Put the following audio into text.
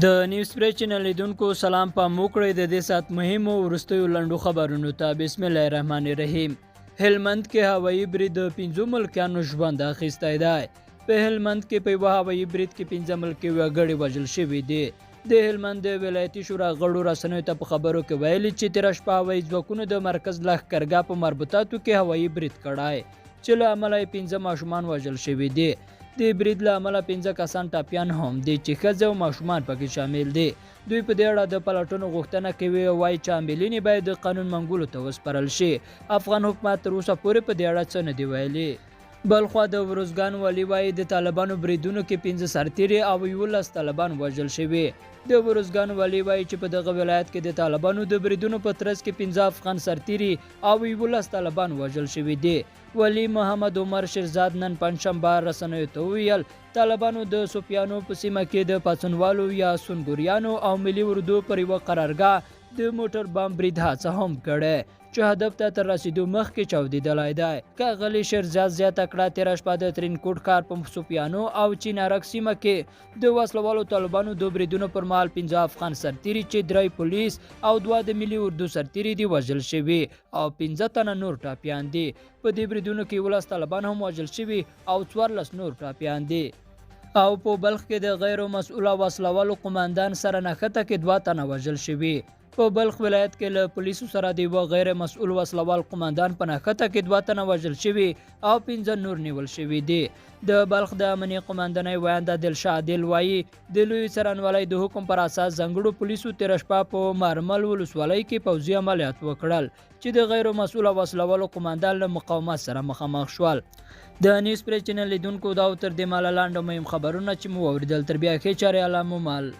د نیوز پری چینل لیدونکو سلام په موکړې د دې سات مهمو ورستیو لنډو خبرونو ته بسم الله الرحمن الرحیم. هلمند کې هوایي برید د 5 ملکیانو ژوند اخیستی دی. په هلمند کې په یوه هوایي برید کې 5 ملکي وګړي وژل شوي دي. د هلمند د ولایتي شورا غړو رسنیو ته په خبرو کې ویلي چې تېره شپه هوایي ځواکونو د مرکز لښکرګاه په مربوطاتو کې هوایي برید کړی چې له امله یې 5 ماشومان وژل شوي دي. د برید له امله 5 کسان ټاپیان هم دي چې ښځې او ماشومان پکې شامل دي. دوی په دې اړه د پلټنو غوښتنه کوي او وایي چې عاملین باید د قانون منګولو ته وسپارل شي. افغان حکومت تر اوسه پورې په دې اړه څه نه دي ویلي. بلخوا د وروزګان والي وایي د طالبانو بریدونو کې 15 سرتیري او 11 طالبان وژل شوي. د وروزګان والي وایي چې په دغه ولایت کې د طالبانو د بریدونو په ترڅ کې 15 افغان سرتیري او 11 طالبان وژل شوي دي. والي محمد عمر شیرزاد نن پنجشنبه رسنیو ته وویل طالبانو د سوپیانو په سیمه کې د پاڅونوالو یا سونګوریانو او ملي اردو پر یوه قرارګاه د موټر بم برید هڅه هم کړې چې هدف ته تر رسیدو مخکې چاودېدلی دی. ښاغلي شیرزاد زیاته کړه تېره شپه د ترینکوټ ښار په سوپیانو او چینارک سیمه کې د وسلوالو طالبانو د بریدونو پر مهال 15 افغان سرتیري چې 3 پولیس او 2 د ملي اردو سرتیري دي وژل شوي او 15 تنه نور ټاپیان دي. په دې بریدونو کې 11 طالبان هم وژل شوي او 14 نور ټاپیان دي. او په بلخ کې د غیر مسؤله وسلوالو قماندان سره نښته کې 2 تنه وژل شوي. په بلخ ولایت کې له پولیسو سره د یوه غیر مسؤل وسلوال قماندان په نښته کې 2 تنه وژل شوي او 15 نور نیول شوي دي. د بلخ د امنیه قماندانۍ وینده دلشاه عادل وایي د لوی څارنوالۍ د حکم پر اساس ځانګړو پولیسو تېره شپه په مارمل ولسوالۍ کې پوځي عملیات وکړل چې د غیر مسؤله وسلوالو قماندان له مقاومت سره مخامخ شول. د نیوز پری چینل لیدونکو دا تر دې مهاله لنډ او مهم خبرونه چې مو واورېدل. تر بیا ښې چارې الله مو مال.